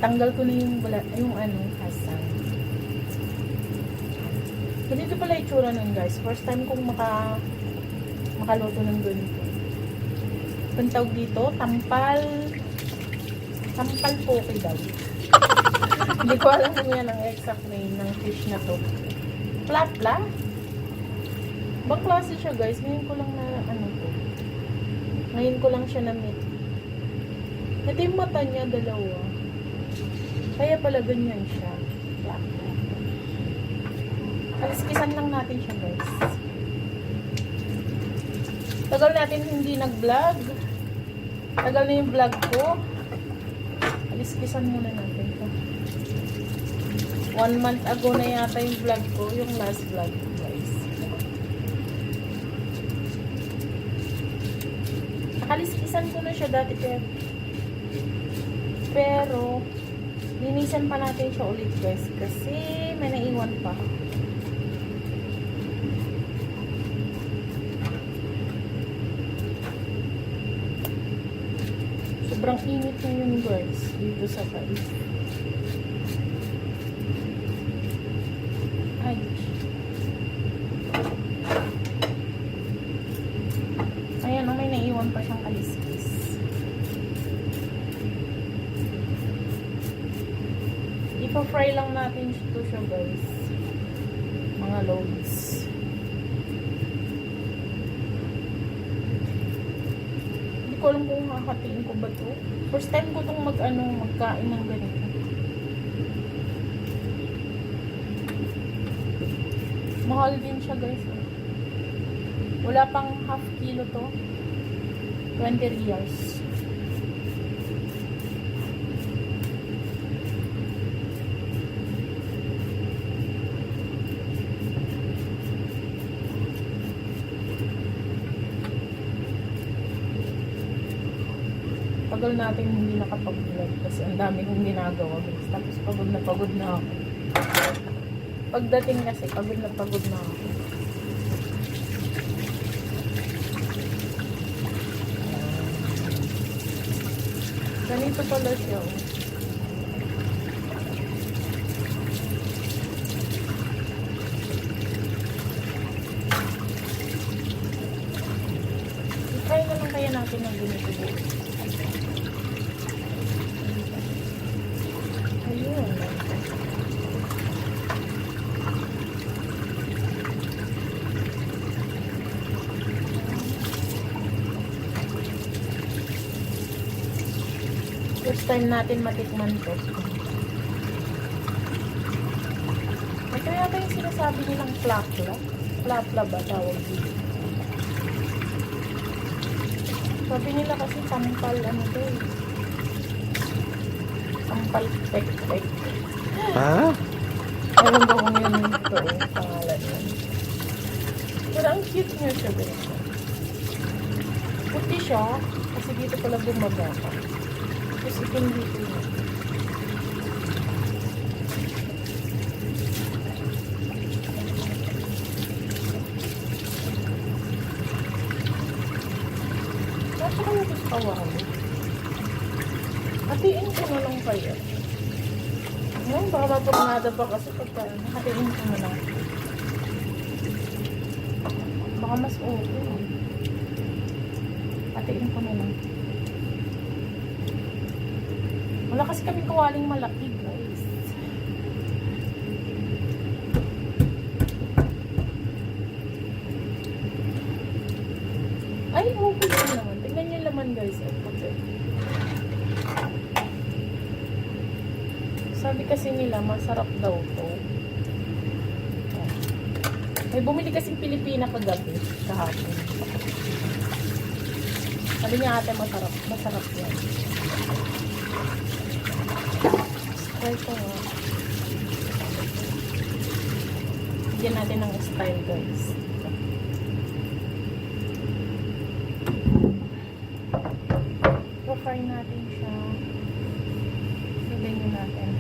Natanggal ko na yung ano, hasan. Ganito pala itsura nun guys. First time kong makaluto ng ganito. Ang tawag dito, tampal poke daw. Hindi ko alam kung yan ang exact name ng fish na to. Plapla? Ibang klase siya guys. Ngayon ko lang na ano to. Ngayon ko lang siya na-meet. Ito yung mata niya, dalawa. Kaya pala ganyan siya. Plapla. Kaliskisan lang natin siya guys. Tagal natin hindi nag-vlog. Tagal na yung vlog ko. Kaliskisan muna natin ito. 1 month ago na yata yung vlog ko. Yung last vlog guys. Nakaliskisan ko na siya dati pero linisan pa natin siya ulit guys. Kasi may naiwan pa. Sobrang init na yun guys dito sa Paris. Ay. Ayan, may naiwan pa siyang kaliskis. Ipa-fry lang natin ito siya guys. Mga loads. Hindi ko alam kung hakatiin ko ba ito. First time ko itong magkain ng ganito. Mahal din siya guys. Wala pang half kilo to. 20 reals. Tagal natin hindi nakapag-vlog kasi ang dami kong ginagawa guys. Tapos pagod na ako. Pagdating kasi pagod na ako. Ganito pala siya. I-try na lang kaya natin ng ganito dito. Ayun. First time natin matikman to. Ito yata yung sinasabi nilang plapla. Plapla ba tawag dito? Sabi nila kasi tampal ano to eh. Tampal pek-pek. Ha? Ewan ba kung yun ito yung pangalan yun. Pero ang cute niya siya guys. Puti siya kasi dito pala bumaga pa. Tapos itim dito yun. Nasa kaya ito sa kawali? Hatiin ko na lang kaya. Ngayon baka mapurnada pa kasi pagka hatiin ko na lang. Baka mas okay. Hatiin ko na lang. Wala kasi kami kawaling malaki guys. Ay, okay na naman. Tingnan niyo laman guys. Okay. Sabi kasi nila, masarap daw to. May bumili kasing Pilipina kagabi, kahapon. Sabi niya ate, masarap. Masarap yan. Try ko nga. Bigyan natin ng style guys. Fry natin siya. Ganyan natin.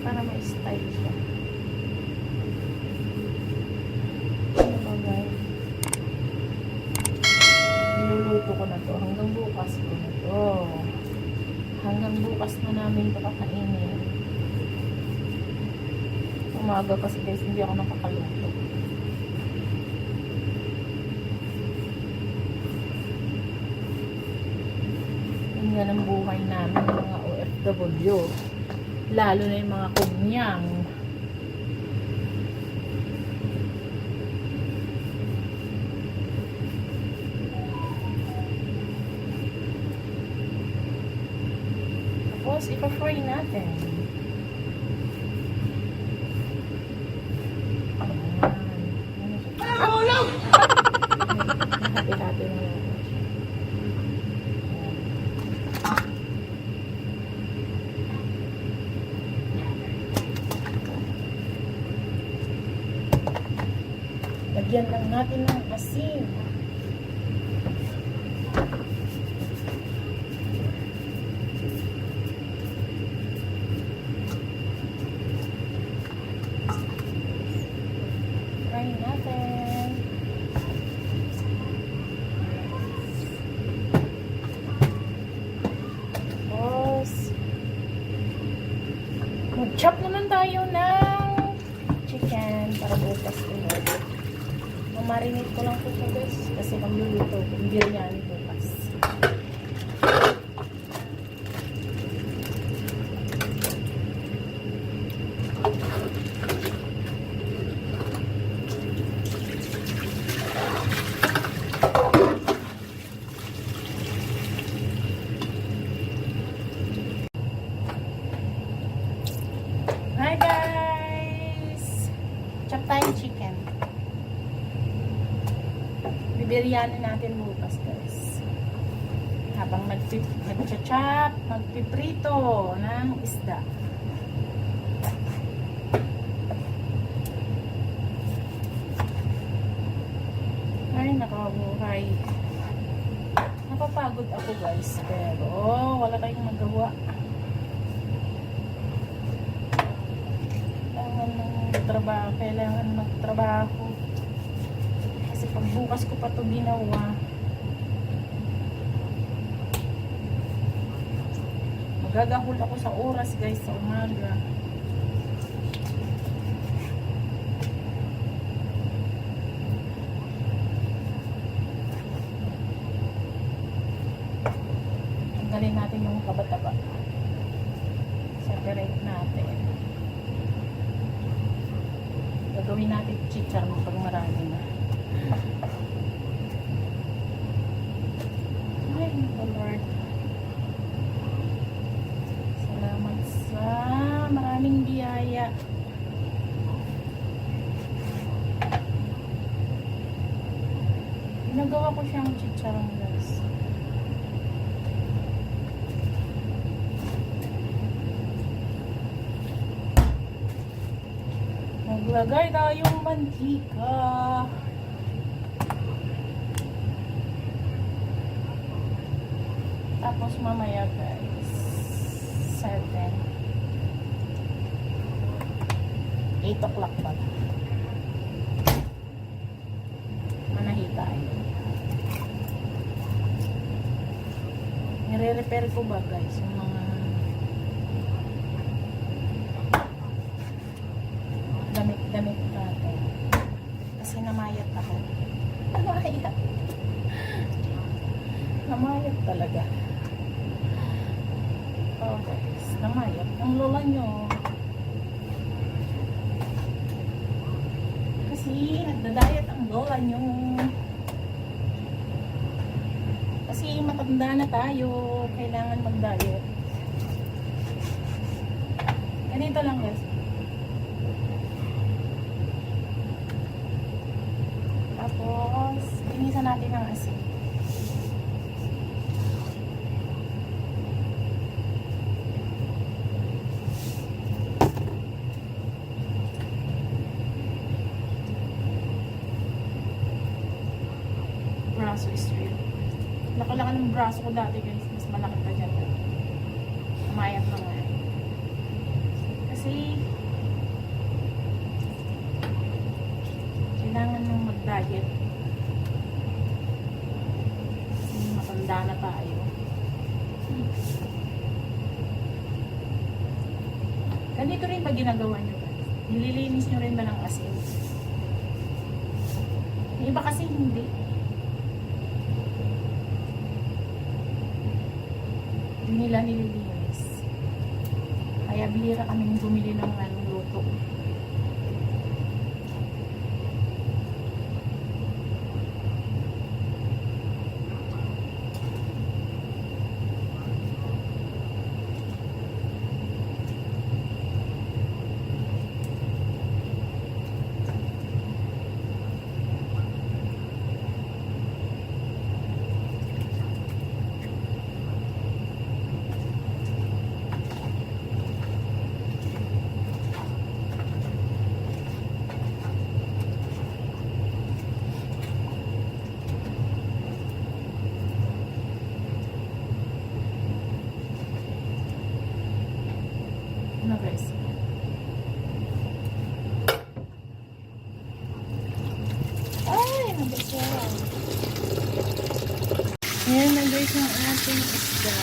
Para may style siya. Ano ba guys? Niluluto ko na to. Hanggang bukas ko na to. Hanggang bukas na namin ito kakainin. Umaga kasi guys, hindi ako nakakaluto. Yan ang buhay namin ng mga OFW. Lalo na yung mga kunyang. Tapos, ipa-fry natin. Oh no! Hati-hati na lang. Lagyan lang natin ng asin. Fry natin. Tapos, mag-chop naman tayo ng chicken para bukas ulit. Marinate ko lang po siya guys kasi magluluto kung biryani bukas. Hi guys! Chop tayong chicken. Bibiryani natin bukas guys. Habang nagcha-chop, magpiprito ng isda. Ay, nakabuhay. Napapagod ako guys, pero wala tayong magawa. Kailangan magtrabaho. Kasi pag bukas ko pa ito ginawa, magagahol ako sa oras guys sa umaga. Tanggalin natin yung kaba-taba. Separate natin. Gagawin natin chicharon pag marami na. Ay, Lord. Salamat sa maraming biyaya. Ginagawa ko siyang chicharon guys. Maglagay tayong mantika. Tapos mamaya guys, 7, 8 o'clock pala. Manahi tayo. Nire-repair ko ba guys yung mga damit natin. Kasi namayat ako. Namayat. Namayat talaga. Oh guys, namayat. Ang lola nyo. Kasi nagda-diet ang lola nyo. Kasi matanda na tayo. Kailangan mag-diet. Ganito lang guys. Tapos, inisan natin ang asin. Braso is real. Laki-laki ng braso ko dati guys. Mas malaki pa dyan. Umayat na nga. Kasi, kailangan nang mag-diet. Kasi matanda na tayo. Ganito rin ba ginagawa nyo guys? Nililinis nyo rin ba ng asin? Yung iba kasi hindi. Hindi nila nililinis. Kaya bihira kaming bumili ng luto. Ano guys? Ay, nabasa. Ayan na guys yung ating isda.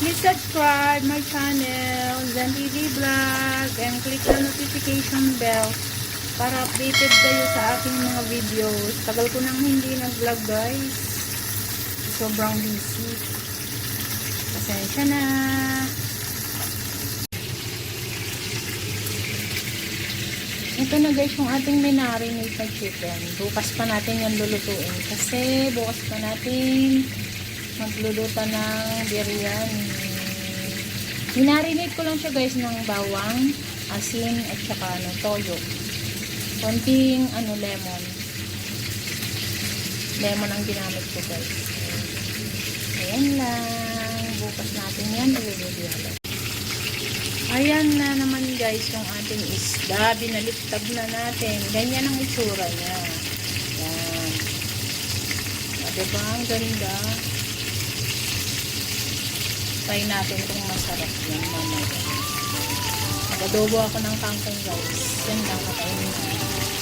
Please subscribe my channel, Zen TV Vlog, and click the notification bell para updated kayo sa aking mga videos. Tagal ko nang hindi nag-vlog guys. Sobrang busy. Pasensya na. Ito na guys yung ating marinate na chicken. Bukas pa natin yan lulutuin. Kasi bukas pa natin magluluto ng biryani. Minarinate ko lang siya guys ng bawang, asin, at saka toyo. Konting lemon. Lemon ang ginamit ko guys. Ayan lang. Bukas natin yan iluluto. Ayan na naman guys yung ating isda. Binaliktad na natin. Ganyan ang itsura niya. Ayan. Diba? Ang ganda. Try natin kung masarap yan mamaya. Nag-adobo ako ng kangkong guys. Yan lang kakainin natin.